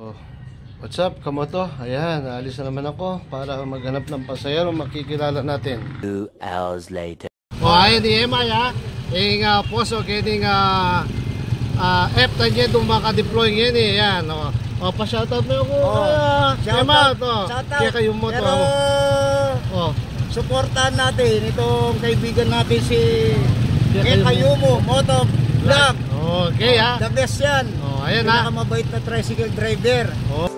Oh, what's up, kamoto? Ayan, naalis na naman ako para maghanap ng pasayero makikilala natin. 2 hours later. Oh, ayan ni Emma ya. Yung poso kining F na niya doon maka-deploy ngayon eh. Ayan, oh, pa-shoutout mo ako. Emma, to. Kaya kayo mo to. Pero, supportahan natin itong kaibigan natin si Kayumo Moto Vlog. Okay ha. The best yan. Oh, ayan ha. Pinakamabait na tricycle driver. Oh.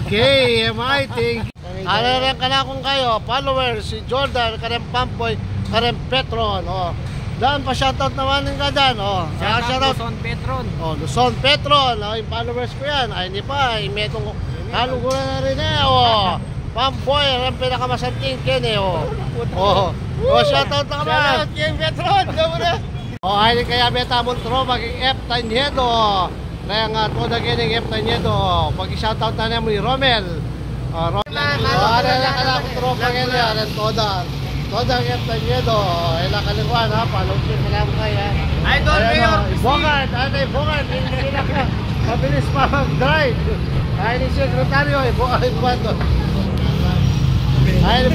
Okay, Emma, I think. Alaran ka na kung kayo, followers, si Jordan, Karen Pampoy, Karen Petron. Oh. Daan pa shoutout naman ka dyan. Oh. Shoutout Luzon Petron. Oh, Luzon Petron. Oh, yung followers ko yan. Ay, hindi pa. Imetong halugulan na rin eh. Oh. Pampoy, ang pinakamasanting kin eh. Oh, shoutout na ka ba? Shoutout King Petron. Oh, ay kaya Betamon Tro maging F Tanyedo. Kaya nga toda kining F Tanyedo. Pag-shoutout na niya mo ni Romel. Romel. Ano na ko Tro pagin yan toda. Toda F Tanyedo. Ila kalikuan ha, follow siya na mo kaya. Idol Mayor. Bogart, Bogart, hindi na ka. Mabilis pa mag-drive. Ay ni sekretaryo, Bogart. Ay ni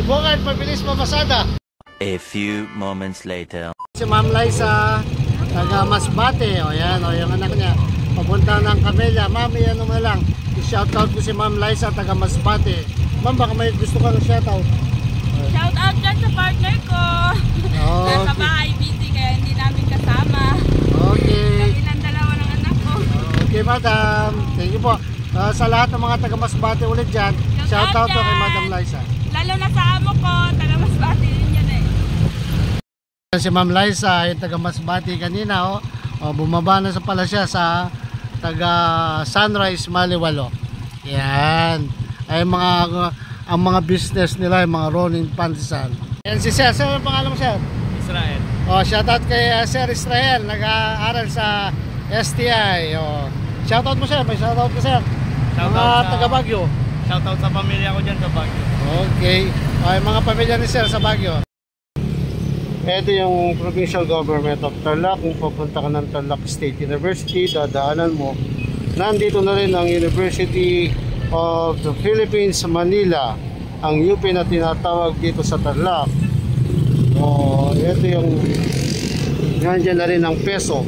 Bogart, mabilis mamasada. A few moments later. Si Ma'am Liza, taga Masbate, o yan, o yung anak niya, papunta ng Camellia. Ma'am, ano mo lang, i-shoutout ko si Ma'am Liza, taga Masbate. Ma'am, baka may gusto ka ng shoutout? Shoutout dyan sa partner ko. Nasa bahay busy kaya hindi namin kasama. Okay. Ilang dalawa ng anak ko. Okay, madam. Thank you po. Sa lahat ng mga taga Masbate ulit dyan, shoutout po kay Madam Liza. Lalo na sa amo ko, taga Masbate din yan eh. Si Ma'am Liza, yung taga Masbate kanina, bumaba na sa pala siya sa taga Sunrise Maliwalo. Yan. Ay ang mga business nila, yung mga rolling pansisan. Yan si Sir. Sir, ang pangalan mo, Sir? Israel. Shoutout kay Sir Israel, nag-aaral sa STI. Shoutout mo, Sir. May shoutout ka, Sir. Mga taga Baguio. Shoutout sa pamilya ko dyan sa Baguio. Okay. Ay, mga pamilya ni Sir sa Baguio. Ito yung Provincial Government of Tarlac. Kung papunta ka ng Tarlac State University, dadaanan mo. Nandito na rin ang University of the Philippines, Manila. Ang UP na tinatawag dito sa Tarlac. Ito yung nandiyan na rin ang peso.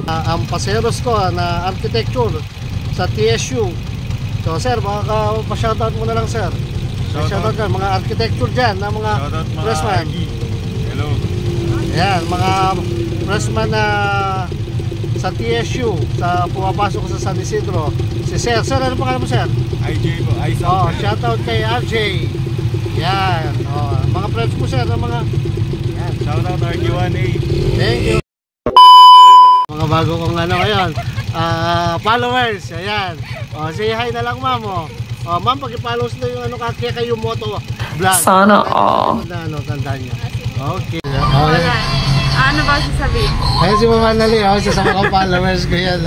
Ang paseros ko na architecture sa TSU. So sir, baka pa-shoutout mo na lang sir. Shoutout ka, mga architecture dyan na mga freshman. Hello. Yan, mga freshman na sa TSU, sa pumapasok sa San Isidro. Si Sir, Sir, ano pangalan mo Sir? IJ po, Isaac. Shoutout kay RJ. Yan, mga friends mo Sir, mga yan. Shoutout RG1A. Thank you. Mga bago kong ano ngayon, followers, ayan. Say hi na lang ma'am. Ma'am, pag-i-follow na yung ano kaya kayo Moto Vlog. Sana all. Tandaan nyo. Okay. Ano ba sasabihin? Ayan si Mama Nali, isa sa mga followers ko yan.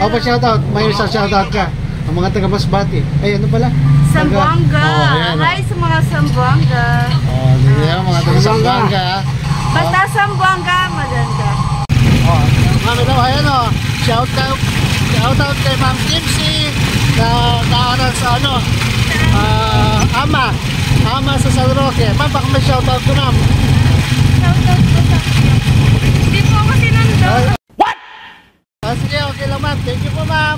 Pa-shoutout, may isa shoutout ka. Ang mga taga Masbate. Ay, ano pala? Sambuanga. Hi sa mga Sambuanga. Mga taga Sambuanga. Basta Sambuanga, maganda. Mami daw, ayan shoutout kay Ma'am Kimsey na naaral sa Ama sa San Roque. Ma'am, baka may shoutout ko ma'am. Shoutout ko sa hindi po ako sinunod. What? Sige, okay lang ma'am. Thank you po ma'am.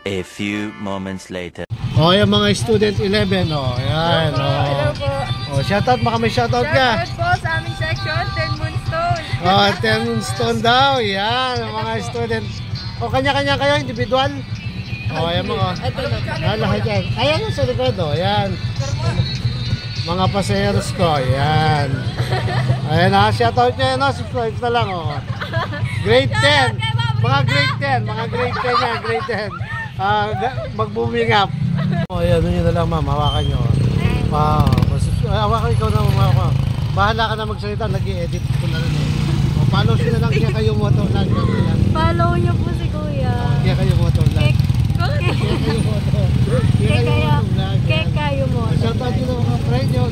A few moments later. Yung mga student 11, yan. Hello po. Shoutout, baka may shoutout ka. Shoutout po sa aming section, 10 Moonstone. 10 Moonstone daw, yan. Mga student. Kanya-kanya kayo, individual. Yan mga. Lahat yan. Ayan yung sa likod, yan. Mga paseros ko, yan. Ayan shoutout nyo, subscribe na lang, Grade 10. Mga grade 10 yan, grade 10. Mag-booming up. Ayan, yun na lang ma'am, hawakan nyo. Hawakan ikaw na hawakan. Bahala ka na magsalita, nag-i-edit ko na rin. Follow siya na lang kaya kayo Moto Vlog. Follow nyo po si Kuya. Kaya kayo Moto Vlog. Kaya kayo mo. Shoutout nyo na mga friend nyo.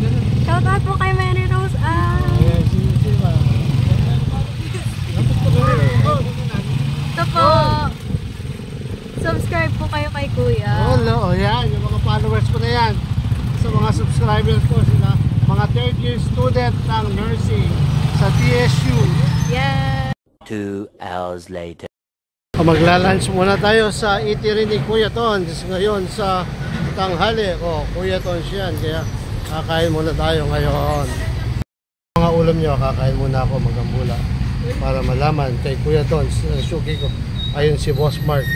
Shoutout po kay Mary Rose. Ayan, sino. Ito po. kay Kuya. Hello, yan. Yung mga followers ko na yan. Sa mga subscribers ko sila. Mga third year student ng nursing sa TSU. Yeah. 2 hours later. Magla-lunch muna tayo sa eatery ni Kuya Tons ngayon sa tanghali. Kuya Tons yan. Kaya kakain muna tayo ngayon. Mga ulam nyo, kakain muna ako magambula para malaman kay Kuya Tons. Suki ko. Ayun si Boss Mark.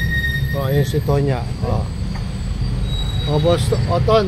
Ayun si Tonya. Boss Ton,